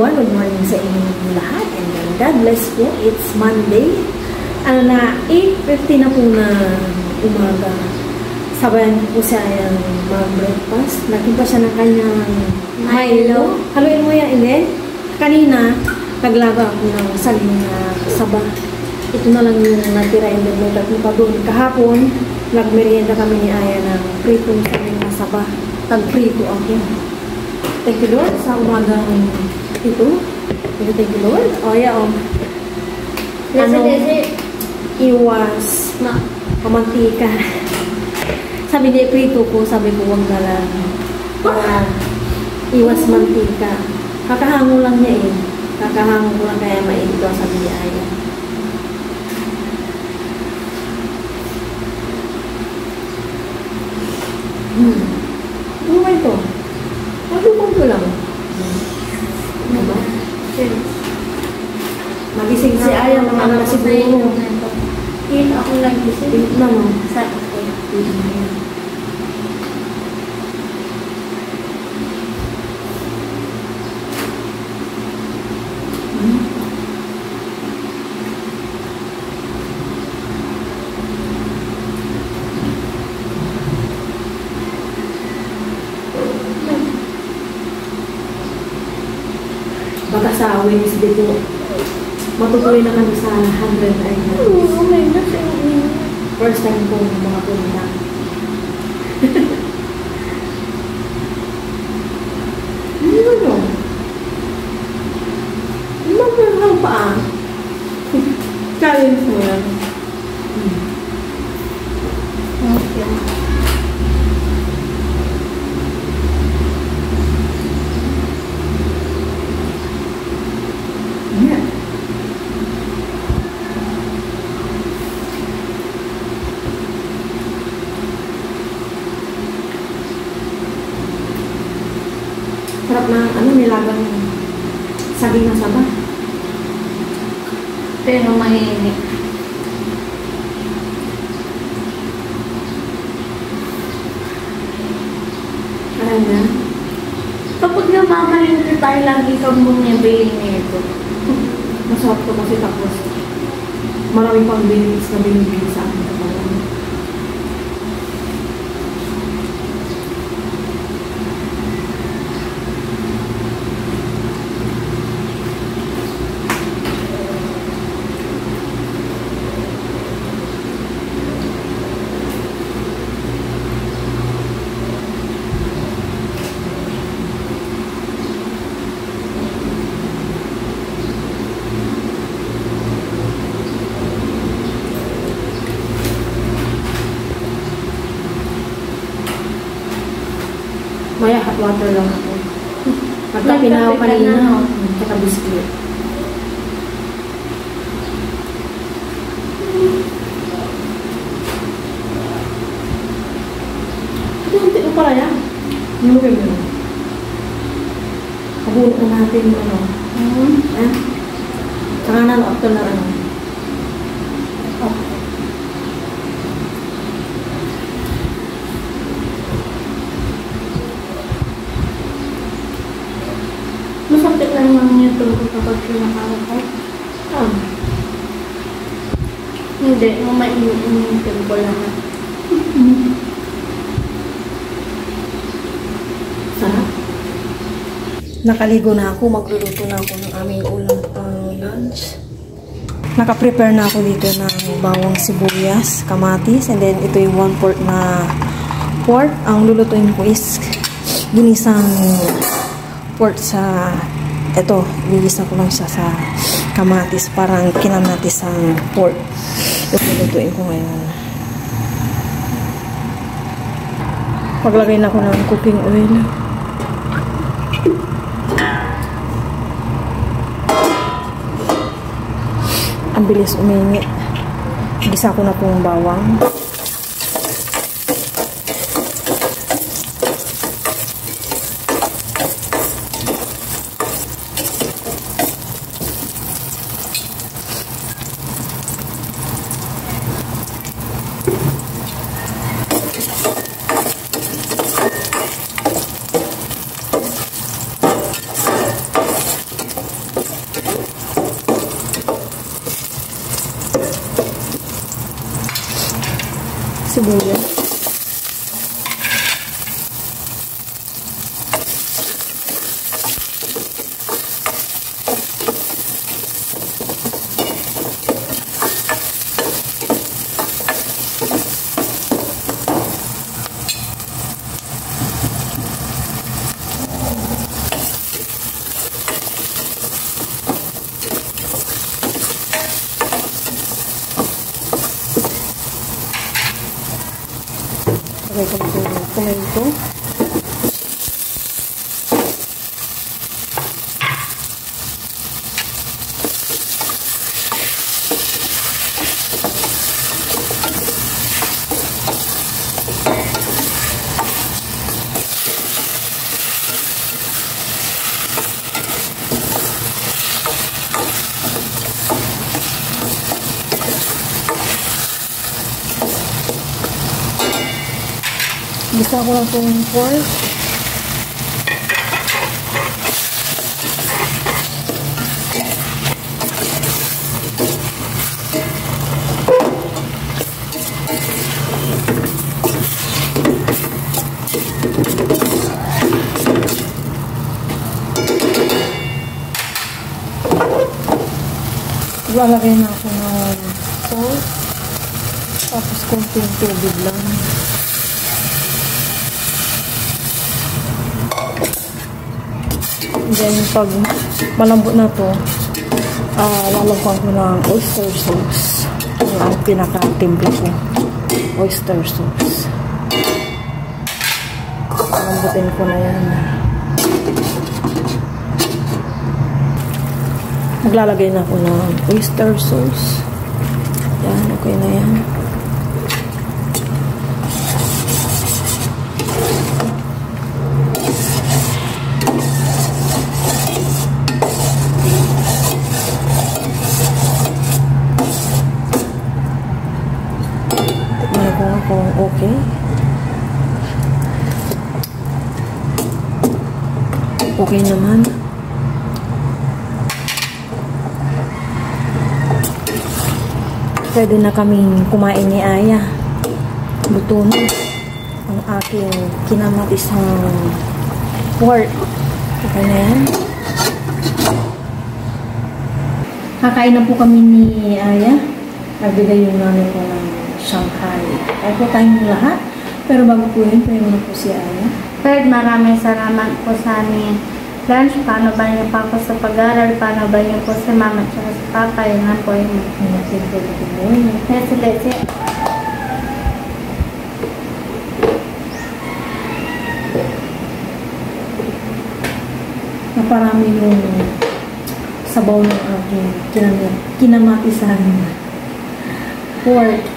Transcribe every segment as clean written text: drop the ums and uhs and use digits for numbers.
everyone, good morning sa inyong lahat and then God bless po. It's Monday. 8:50 na po na umaga. Sabayan po siya yung mag-breakfast. Nagtimpa siya ng kanyang Milo. Haluin mo yan, Ine. Kanina, naglaga ako ng saging na saba. Ito na lang yung natira in the blood at pa doon. Kahapon, nagmerienda kami ni Aya ng pritong saging na saba. Tag-prito ako. Thank you, Lord, sa umagang ito. Thank you, Lord. O, yeah, o. Iwas na pamantika. Sabi niya, prito ko, sabi ko, huwag na lang. Iwas mantika. Kakahango lang niya eh. Kakahango ko lang kaya mainit daw, sabi niya, Aya. Ano ba ito? Maglupan ko lang. Diba? Magising na. Si Aya mga na siguro. Hindi ako nagising. Na no? Sa ako. Baka sa Wednesday dito, matutuloy na kami sa 100 items. Oh my gosh, First time ko mga punta. Ano? Ano pa? Challenge mo yan. okay. Yeah. Sarap na, nilagang saging na saba. Pero mahinig. Kaya na. Kapag namamalingki tayo, lagi kang muna bilhin nito. Masarap to kasi tapos maraming pang benefits na binibigay sa akin katawan. Maya hot water lang ako. Nagkapinaw kanina. Tsaka biscuit. Kunti mo pala yan. Nilugay mo. Kabulot na natin yung Tsaka naloot ko na Masakit lang lang niya ito kapag sinakakot. Hindi, mainit-initin ko lahat. Sarap. Nakaligo na ako. Magluluto na ako ng aming ulam pang lunch. Naka-prepare na ako dito ng bawang sibuyas, kamatis, and then ito yung 1/4 na pork. Ang lulutuin ko is ginisang pork sa ito, lilisa ko lang siya sa kamatis, parang kinamatis ang pork. Ito lulutuin ko ngayon. Paglagay na ako ng cooking oil. Ang bilis uminit. Gisa ko na po yung bawang. sibuyas. Lagay ko ito ng tomato. Gisa ko lang itong pork. Lalagay na ako ng salt. Tapos konting tubig lang. Then, pag malambot na to, lalagyan ko ng oyster sauce. Yung ang pinaka-timpla ko. Oyster sauce. Malambutin ko na yan. Maglalagay na ako ng oyster sauce. Yan, okay na yan. Okay. Okay naman. Pwede na kaming kumain ni Aya. Luto na ang aking kinamatisang pork. Okay na yan. Kakain na po kami ni Aya. Nagbigay yung nanay ko ng Shanghai. Kaya po tayong lahat. Pero bago po yun, tayo na po si Aya. Third, maraming salamat po sa aming lunch. Paano ba niyo pa ako sa pag-aaral? Paano ba niyo po sa mama at sa papa? Yun na po yun. Let's it. Naparami yung sabaw ng aking kinamatisan pork.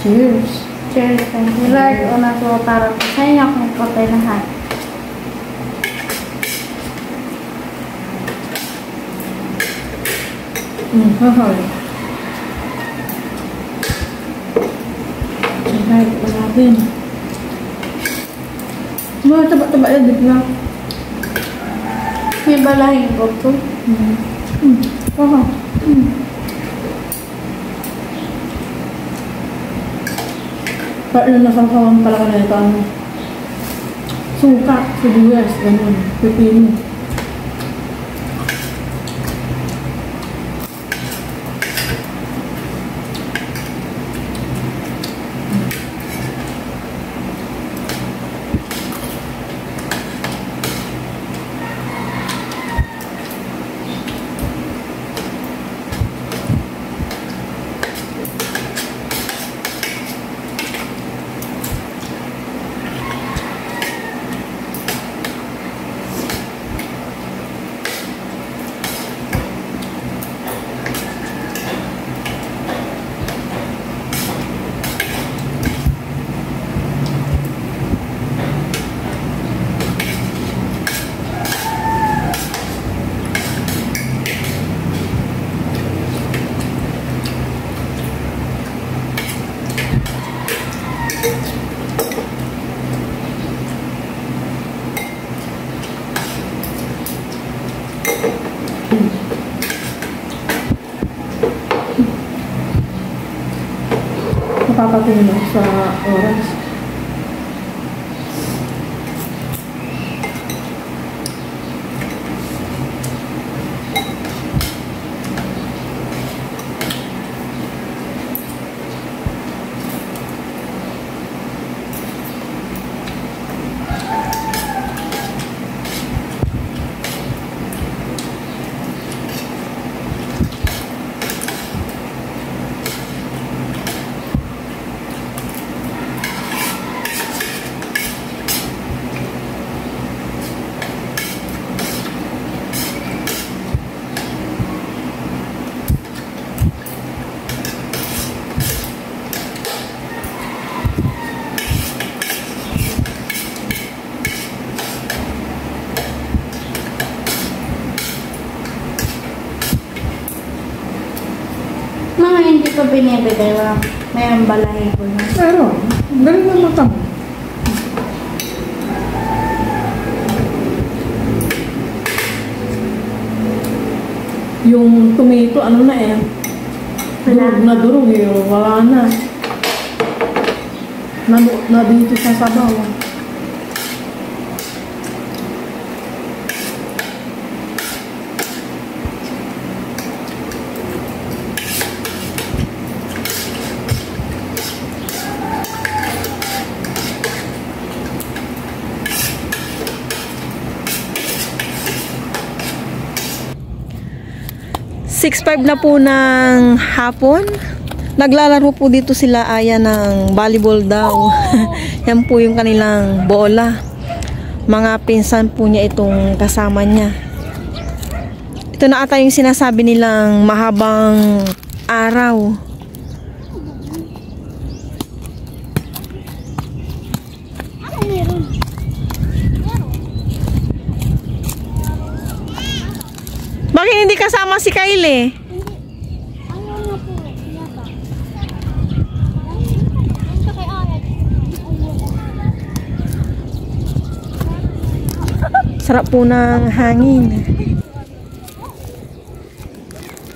Cheers! Cheers! Thank you, Lord. Una po para po sa inyo kung patay lahat. Hahoy. Siyempre, malapin. Mga taba-taba yan, di ba? May balahing po ito. Hahoy. Parang nasasawang pala ka na ito. Suka, sibuyas, ganun. Pipino. una sa oras. Mga hindi ko binibigay, mayroong balahibo na. Pero, galing na mata mo. Yung tomato, ano na eh. Durog na durog eh. Wala na. Na dito sa sabaw. $6.5 na po ng hapon. Naglalaro po dito sila Aya ng volleyball daw. Yan po yung kanilang bola. Mga pinsan po niya itong kasama niya. Ito na ata yung sinasabi nilang mahabang araw. Bakit hindi kasama si Kylie? Sarap po ng hangin.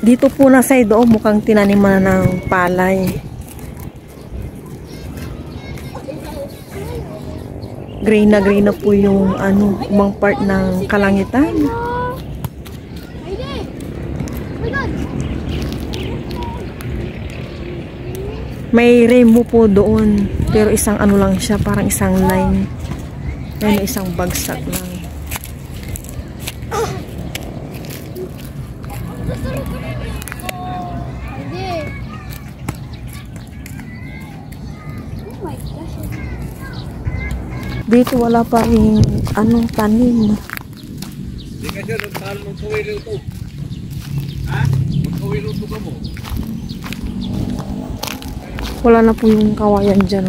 Dito po na sa ido, mukhang tinaniman ng palay. Green na po yung ibang part ng kalangitan. May rainbow po doon, pero isang lang siya, parang isang line. Ayun, isang bagsak lang. Dito wala pa rin tanim. Hindi ka siya magkawilo ito. Ha? Magkawilo ito ka mo. Wala na po yung kawayan dyan.